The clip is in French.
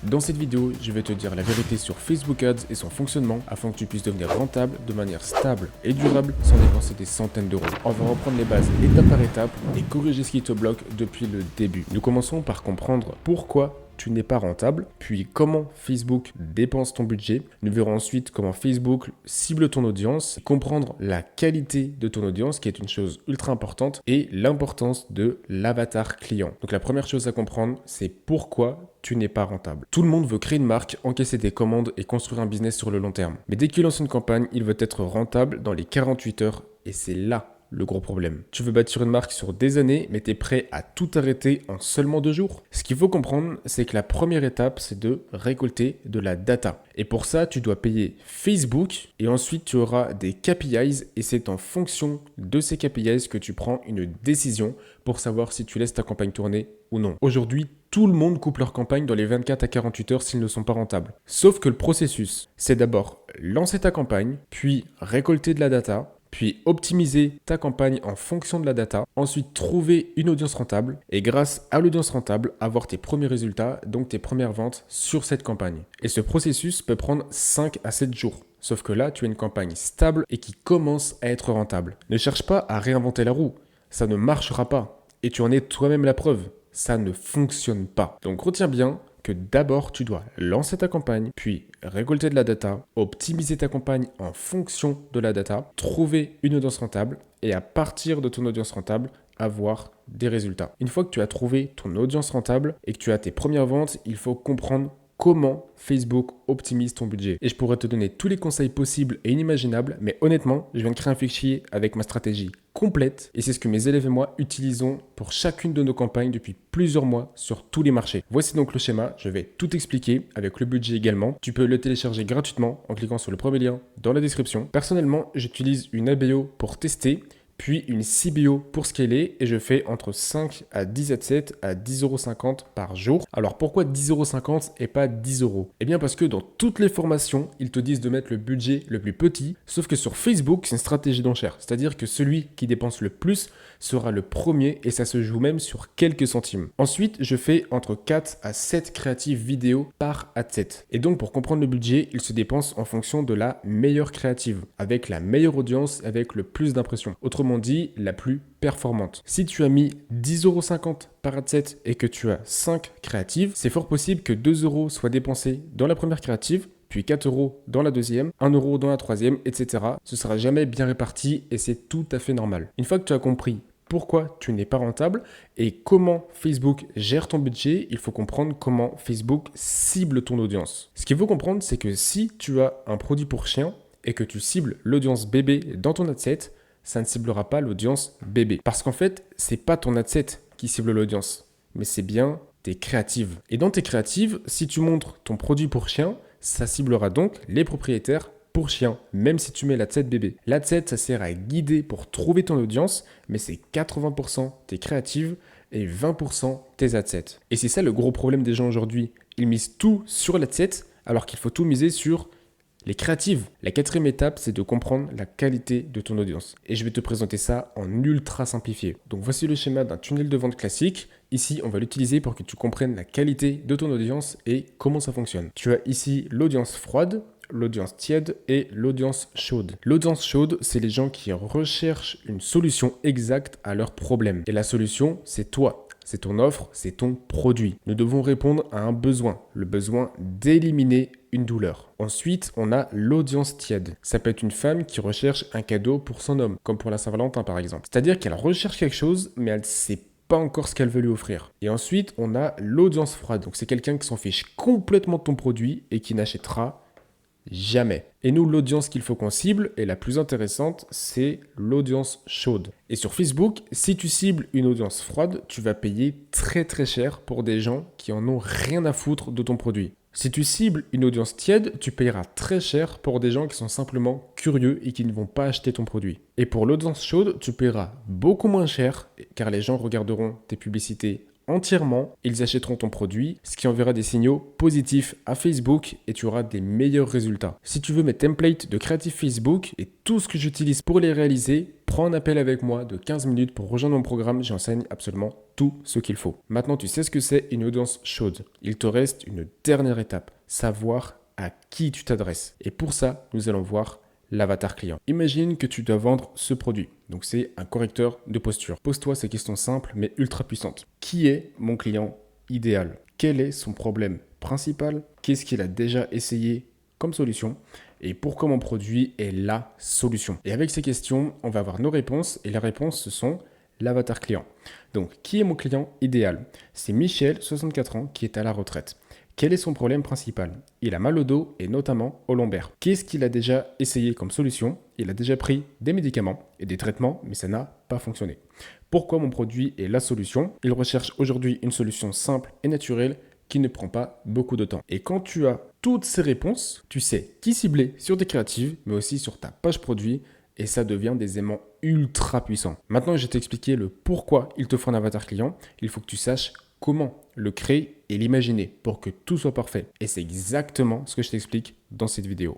Dans cette vidéo, je vais te dire la vérité sur Facebook Ads et son fonctionnement afin que tu puisses devenir rentable de manière stable et durable sans dépenser des centaines d'euros. On va reprendre les bases étape par étape et corriger ce qui te bloque depuis le début. Nous commençons par comprendre pourquoi tu n'es pas rentable, puis comment Facebook dépense ton budget. Nous verrons ensuite comment Facebook cible ton audience, comprendre la qualité de ton audience qui est une chose ultra importante et l'importance de l'avatar client. Donc la première chose à comprendre, c'est pourquoi tu n'es pas rentable. Tout le monde veut créer une marque, encaisser des commandes et construire un business sur le long terme. Mais dès qu'il lance une campagne, il veut être rentable dans les 48 heures et c'est là le gros problème. Tu veux bâtir une marque sur des années, mais tu es prêt à tout arrêter en seulement 2 jours. Ce qu'il faut comprendre, c'est que la première étape, c'est de récolter de la data. Et pour ça, tu dois payer Facebook et ensuite tu auras des KPIs et c'est en fonction de ces KPIs que tu prends une décision pour savoir si tu laisses ta campagne tourner ou non. Aujourd'hui, tout le monde coupe leur campagne dans les 24 à 48 heures s'ils ne sont pas rentables. Sauf que le processus, c'est d'abord lancer ta campagne, puis récolter de la data, puis optimiser ta campagne en fonction de la data, ensuite trouver une audience rentable et grâce à l'audience rentable, avoir tes premiers résultats, donc tes premières ventes sur cette campagne. Et ce processus peut prendre 5 à 7 jours. Sauf que là, tu as une campagne stable et qui commence à être rentable. Ne cherche pas à réinventer la roue, ça ne marchera pas. Et tu en es toi-même la preuve, ça ne fonctionne pas. Donc retiens bien que d'abord, tu dois lancer ta campagne, puis récolter de la data, optimiser ta campagne en fonction de la data, trouver une audience rentable et à partir de ton audience rentable, avoir des résultats. Une fois que tu as trouvé ton audience rentable et que tu as tes premières ventes, il faut comprendre comment Facebook optimise ton budget. Et je pourrais te donner tous les conseils possibles et inimaginables, mais honnêtement, je viens de créer un fichier avec ma stratégie complète et c'est ce que mes élèves et moi utilisons pour chacune de nos campagnes depuis plusieurs mois sur tous les marchés. Voici donc le schéma, je vais tout expliquer avec le budget également. Tu peux le télécharger gratuitement en cliquant sur le premier lien dans la description. Personnellement, j'utilise une ABO pour tester, puis une CBO pour scaler et je fais entre 5 à 10 adsets à 10,50 € par jour. Alors pourquoi 10,50 € et pas 10 €? Eh bien parce que dans toutes les formations, ils te disent de mettre le budget le plus petit, sauf que sur Facebook, c'est une stratégie d'enchère. C'est-à-dire que celui qui dépense le plus sera le premier et ça se joue même sur quelques centimes. Ensuite, je fais entre 4 à 7 créatives vidéo par adset. Et donc pour comprendre le budget, il se dépense en fonction de la meilleure créative, avec la meilleure audience, avec le plus d'impressions. Autrement dit, la plus performante. Si tu as mis 10,50 € par adset et que tu as 5 créatives, c'est fort possible que 2 € soient dépensés dans la première créative, puis 4 € dans la deuxième, 1 € dans la troisième, etc. Ce sera jamais bien réparti et c'est tout à fait normal. Une fois que tu as compris pourquoi tu n'es pas rentable et comment Facebook gère ton budget, il faut comprendre comment Facebook cible ton audience. Ce qu'il faut comprendre, c'est que si tu as un produit pour chien et que tu cibles l'audience bébé dans ton adset, ça ne ciblera pas l'audience bébé. Parce qu'en fait, c'est pas ton adset qui cible l'audience, mais c'est bien tes créatives. Et dans tes créatives, si tu montres ton produit pour chien, ça ciblera donc les propriétaires pour chien, même si tu mets l'adset bébé. L'adset, ça sert à guider pour trouver ton audience, mais c'est 80% tes créatives et 20% tes adsets. Et c'est ça le gros problème des gens aujourd'hui. Ils misent tout sur l'adset, alors qu'il faut tout miser sur les créatives. La quatrième étape, c'est de comprendre la qualité de ton audience. Et je vais te présenter ça en ultra simplifié. Donc voici le schéma d'un tunnel de vente classique. Ici, on va l'utiliser pour que tu comprennes la qualité de ton audience et comment ça fonctionne. Tu as ici l'audience froide, l'audience tiède et l'audience chaude. L'audience chaude, c'est les gens qui recherchent une solution exacte à leur problème. Et la solution, c'est toi. C'est ton offre, c'est ton produit. Nous devons répondre à un besoin, le besoin d'éliminer une douleur. Ensuite, on a l'audience tiède. Ça peut être une femme qui recherche un cadeau pour son homme, comme pour la Saint-Valentin par exemple. C'est-à-dire qu'elle recherche quelque chose, mais elle ne sait pas encore ce qu'elle veut lui offrir. Et ensuite, on a l'audience froide. Donc c'est quelqu'un qui s'en fiche complètement de ton produit et qui n'achètera jamais. Et nous, l'audience qu'il faut qu'on cible, et la plus intéressante, c'est l'audience chaude. Et sur Facebook, si tu cibles une audience froide, tu vas payer très très cher pour des gens qui en ont rien à foutre de ton produit. Si tu cibles une audience tiède, tu payeras très cher pour des gens qui sont simplement curieux et qui ne vont pas acheter ton produit. Et pour l'audience chaude, tu payeras beaucoup moins cher car les gens regarderont tes publicités entièrement, ils achèteront ton produit, ce qui enverra des signaux positifs à Facebook et tu auras des meilleurs résultats. Si tu veux mes templates de créatif Facebook et tout ce que j'utilise pour les réaliser, prends un appel avec moi de 15 minutes pour rejoindre mon programme, j'enseigne absolument tout ce qu'il faut. Maintenant, tu sais ce que c'est une audience chaude. Il te reste une dernière étape, savoir à qui tu t'adresses. Et pour ça, nous allons voir l'avatar client. Imagine que tu dois vendre ce produit. Donc c'est un correcteur de posture. Pose-toi ces questions simples mais ultra puissantes. Qui est mon client idéal? Quel est son problème principal? Qu'est-ce qu'il a déjà essayé comme solution? Et pourquoi mon produit est la solution? Et avec ces questions, on va avoir nos réponses. Et les réponses, ce sont l'avatar client. Donc, qui est mon client idéal? C'est Michel, 64 ans, qui est à la retraite. Quel est son problème principal? Il a mal au dos et notamment au lombaire. Qu'est-ce qu'il a déjà essayé comme solution? Il a déjà pris des médicaments et des traitements, mais ça n'a pas fonctionné. Pourquoi mon produit est la solution? Il recherche aujourd'hui une solution simple et naturelle qui ne prend pas beaucoup de temps. Et quand tu as toutes ces réponses, tu sais qui cibler sur tes créatives, mais aussi sur ta page produit, et ça devient des aimants ultra puissants. Maintenant, je vais t'expliquer le pourquoi il te faut un avatar client. Il faut que tu saches comment le créer et l'imaginer pour que tout soit parfait. Et c'est exactement ce que je t'explique dans cette vidéo.